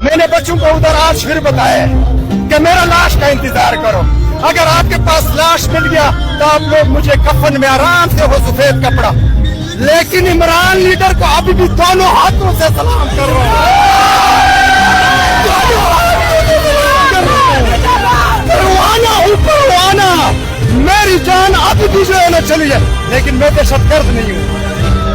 मैंने बच्चों को उधर आज फिर बताया कि मेरा लाश का इंतजार करो। अगर आपके पास लाश मिल गया तो आप लोग मुझे कफन में आराम से हो सफेद कपड़ा, लेकिन इमरान लीडर को अभी भी दोनों हाथों से सलाम कर रहा हूँ। परवाना मेरी जान अभी भी जो है ना चली है, लेकिन मैं दहशतगर्द नहीं हूँ।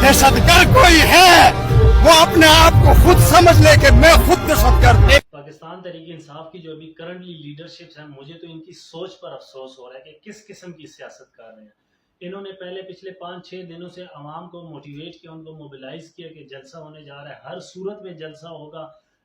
दहशतगर्द कोई है वो अपने आप को खुद समझ ले कि मैं खुद दहशतगर्द। पाकिस्तान तहरीक इंसाफ की जो अभी करंटली लीडरशिप है, मुझे तो इनकी सोच पर अफसोस हो रहा है कि किस किस्म की सियासत कर रहे हैं। इन्होंने पहले पिछले 5-6 दिनों से आवाम को मोटिवेट किया, उनको मोबिलाइज किया कि जलसा होने जा रहा है, हर सूरत में जलसा होगा।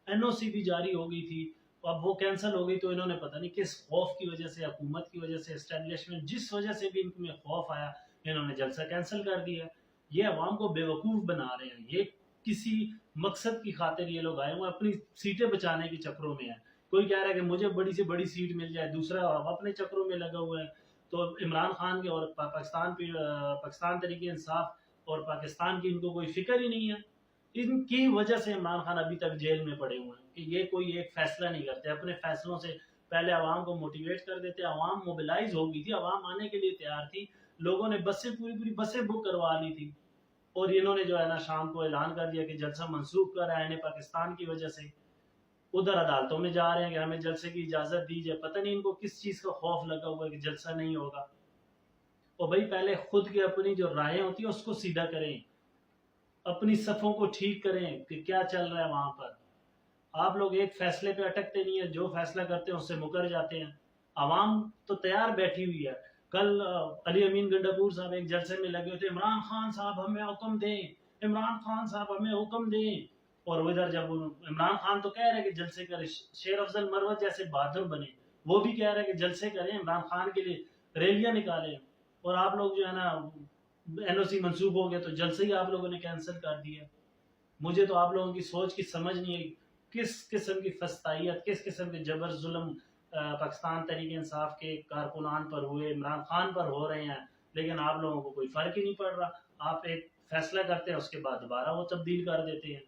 एनओसी भी जारी हो गई थी, अब वो कैंसिल हो गई, तो इन्होंने पता नहीं किस खौफ की वजह से, हुकूमत की वजह से, एस्टेब्लिशमेंट जिस वजह से भी इनमें खौफ आया, इन्होंने जलसा कैंसिल कर दिया। ये अवाम को बेवकूफ़ बना रहे हैं। ये किसी मकसद की खातिर ये लोग आए हुए अपनी सीटें बचाने के चक्रों में है। कोई कह रहा है कि मुझे बड़ी से बड़ी सीट मिल जाए, दूसरा अपने चक्रों में लगा हुआ है। तो इमरान खान के और पाकिस्तान तरीके इंसाफ और पाकिस्तान की इनको कोई फिक्र ही नहीं है। इनकी वजह से इमरान खान अभी तक जेल में पड़े हुए हैं कि ये कोई एक फैसला नहीं करते। अपने फैसलों से पहले आवाम को मोटिवेट कर देते। आवाम मोबिलाइज हो गई थी, आवाम आने के लिए तैयार थी, लोगों ने बसें पूरी बसें बुक करवा ली थी, और इन्होंने जो है ना शाम को ऐलान कर दिया कि जलसा मंसूख कर रहा है पाकिस्तान की वजह से। उधर अदालतों में जा रहे हैं कि हमें जलसे की इजाजत दी जाए। पता नहीं इनको किस चीज का खौफ लगा हुआ है कि जलसा नहीं होगा। और भाई पहले खुद की अपनी जो राय होती है उसको सीधा करें, अपनी सफों को ठीक करें कि क्या चल रहा है वहां पर। आप लोग एक फैसले पे अटकते नहीं है, जो फैसला करते हैं उससे मुकर जाते हैं। आवाम तो तैयार बैठी हुई है। कल अली अमीन गंडापुर साहब एक जलसे में लगे थे, इमरान खान साहब हमें हुक्म दें, इमरान खान साहब हमें हुक्म दें। और उधर जब इमरान खान तो कह रहे हैं कि जलसे करें, शेर अफजल मरवत जैसे बहादुर बने, वो भी कह रहे हैं कि जलसे करें, इमरान खान के लिए रैलियां निकालें। और आप लोग जो है ना एनओसी मंसूख हो गया तो जलसे ही आप लोगों ने कैंसिल कर दिया। मुझे तो आप लोगों की सोच की समझ नहीं आई, किस किस्म की फस्तायत, किस किस्म के जबर जुल्म पाकिस्तान तहरीक इंसाफ के कारकुनान पर हुए, इमरान खान पर हो रहे हैं, लेकिन आप लोगों को कोई फर्क ही नहीं पड़ रहा। आप एक फैसला करते हैं, उसके बाद दोबारा वो तब्दील कर देते हैं।